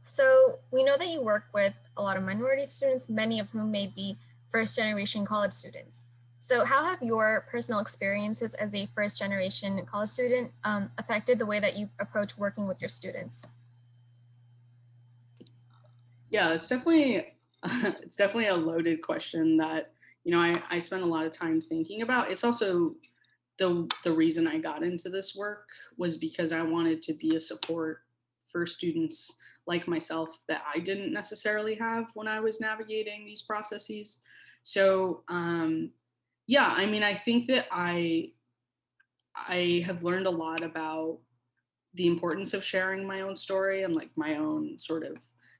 So we know that you work with a lot of minority students, many of whom may be first generation college students. So how have your personal experiences as a first generation college student affected the way that you approach working with your students? Yeah, it's definitely it's definitely a loaded question that I spend a lot of time thinking about. It's also the reason I got into this work was because I wanted to be a support for students like myself that I didn't necessarily have when I was navigating these processes. So yeah, I mean, I think that I have learned a lot about the importance of sharing my own story and like my own sort of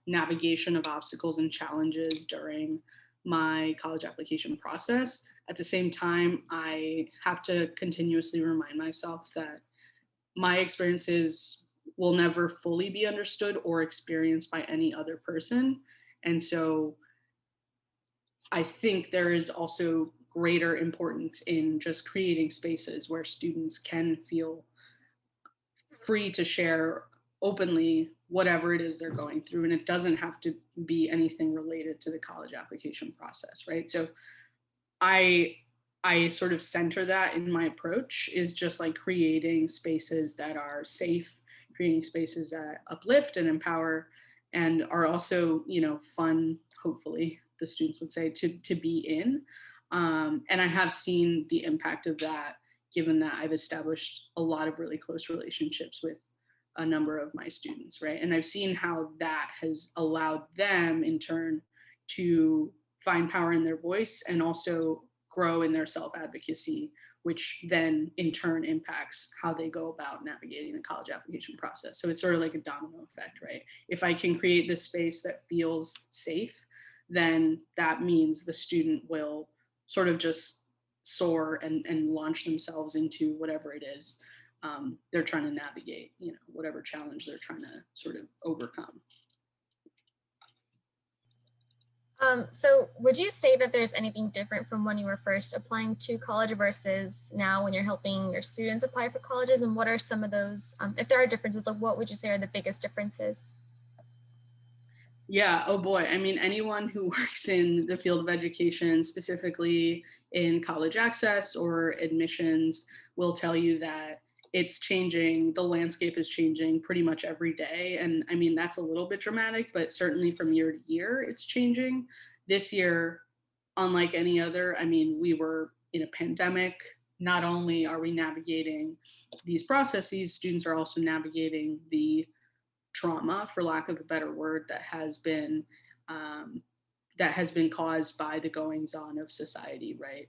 navigation of obstacles and challenges during my college application process. At the same time, I have to continuously remind myself that my experiences will never fully be understood or experienced by any other person. And so I think there is also greater importance in just creating spaces where students can feel free to share openly whatever it is they're going through, and it doesn't have to be anything related to the college application process, right? So i I sort of center that in my approach is just like creating spaces that are safe, creating spaces that uplift and empower and are also fun, hopefully the students would say, to be in. And I have seen the impact of that, given that I've established a lot of really close relationships with a number of my students, right? And I've seen how that has allowed them in turn to find power in their voice and also grow in their self advocacy, which then in turn impacts how they go about navigating the college application process. So it's sort of like a domino effect, right? If I can create this space that feels safe, then that means the student will sort of just soar and launch themselves into whatever it is they're trying to navigate, whatever challenge they're trying to sort of overcome. So would you say that there's anything different from when you were first applying to college versus now when you're helping your students apply for colleges? And what are some of those, if there are differences, like what would you say are the biggest differences? Yeah, oh boy. I mean, anyone who works in the field of education, specifically in college access or admissions, will tell you that it's changing. The landscape is changing pretty much every day. And I mean, that's a little bit dramatic, but certainly from year to year, it's changing. This year, unlike any other, I mean, we were in a pandemic. Not only are we navigating these processes, students are also navigating the trauma, for lack of a better word, um, that has been caused by the goings on of society, right?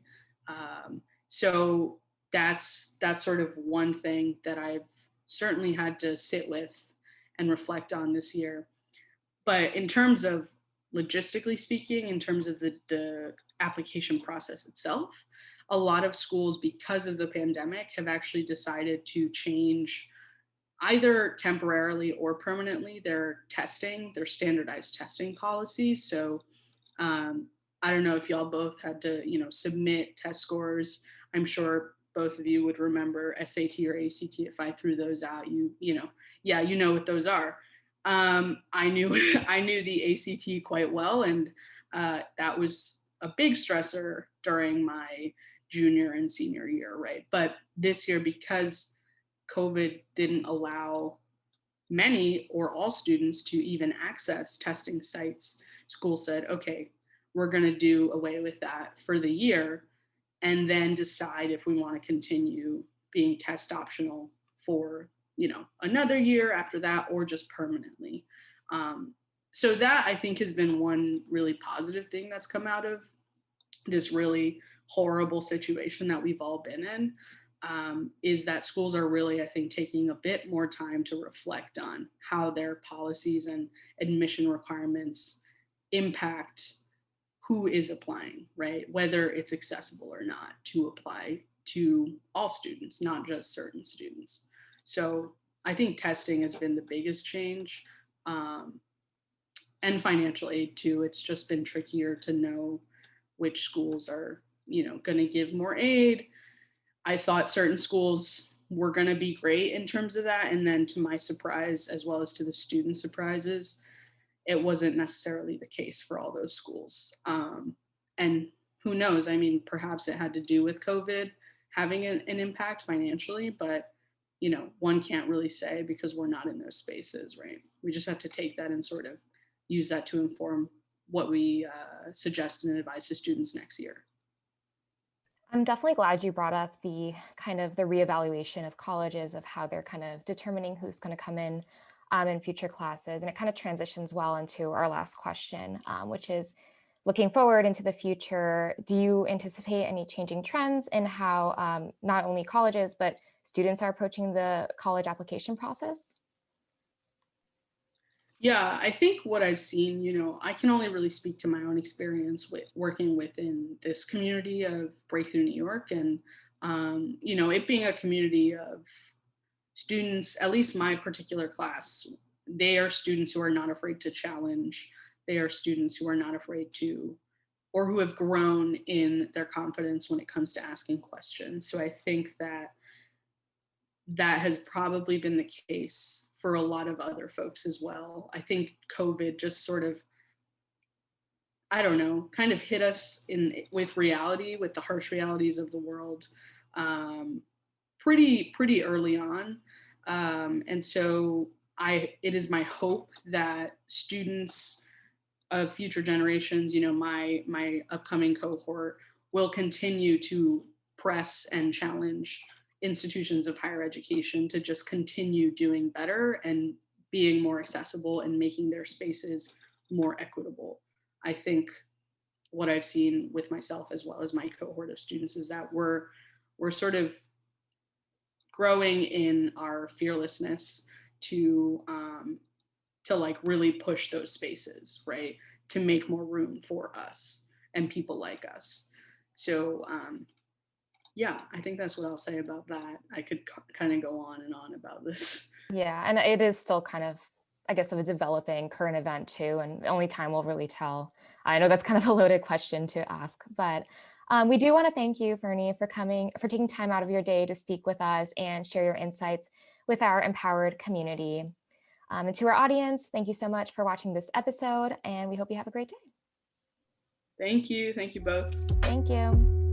So that's sort of one thing that I've certainly had to sit with and reflect on this year. But in terms of logistically speaking, in terms of the application process itself, a lot of schools, because of the pandemic, have actually decided to change either temporarily or permanently their standardized testing policies. So um, I don't know if y'all both had to, submit test scores. I'm sure both of you would remember SAT or ACT. If I threw those out, yeah, you know what those are. I knew I knew the ACT quite well, and that was a big stressor during my junior and senior year, right? But this year, because COVID didn't allow many or all students to even access testing sites, school said, okay, we're going to do away with that for the year and then decide if we want to continue being test optional for, another year after that or just permanently. Um, so that I think has been one really positive thing that's come out of this really horrible situation that we've all been in, is that schools are really, I think, taking a bit more time to reflect on how their policies and admission requirements impact who is applying, right? Whether it's accessible or not to apply to all students, not just certain students. So I think testing has been the biggest change. And financial aid too. It's just been trickier to know which schools are, going to give more aid. I thought certain schools were going to be great in terms of that. And then to my surprise, as well as to the student surprises, it wasn't necessarily the case for all those schools. And who knows? I mean, perhaps it had to do with COVID having an impact financially, but one can't really say because we're not in those spaces, right? We just have to take that and sort of use that to inform what we suggest and advise to students next year. I'm definitely glad you brought up the kind of the reevaluation of colleges, of how they're kind of determining who's going to come in future classes. And it kind of transitions well into our last question, which is looking forward into the future. Do you anticipate any changing trends in how not only colleges, but students are approaching the college application process? Yeah, I think what I've seen, I can only really speak to my own experience with working within this community of Breakthrough New York, and it being a community of students, at least my particular class, they are students who are not afraid to challenge. They are students who are not afraid to, or who have grown in their confidence when it comes to asking questions. So I think that has probably been the case for a lot of other folks as well. I think COVID just sort of, I don't know, kind of hit us with reality, with the harsh realities of the world, pretty early on. And so it is my hope that students of future generations, my upcoming cohort, will continue to press and challenge institutions of higher education to just continue doing better and being more accessible and making their spaces more equitable. I think what I've seen with myself as well as my cohort of students is that we're sort of growing in our fearlessness to like really push those spaces, right? To make more room for us and people like us. So yeah, I think that's what I'll say about that. I could kind of go on and on about this. Yeah, and it is still kind of, I guess, of a developing current event too, and only time will really tell. I know that's kind of a loaded question to ask, but we do want to thank you, Fernie, for taking time out of your day to speak with us and share your insights with our empowered community. And to our audience, thank you so much for watching this episode, and we hope you have a great day. Thank you. Thank you both. Thank you.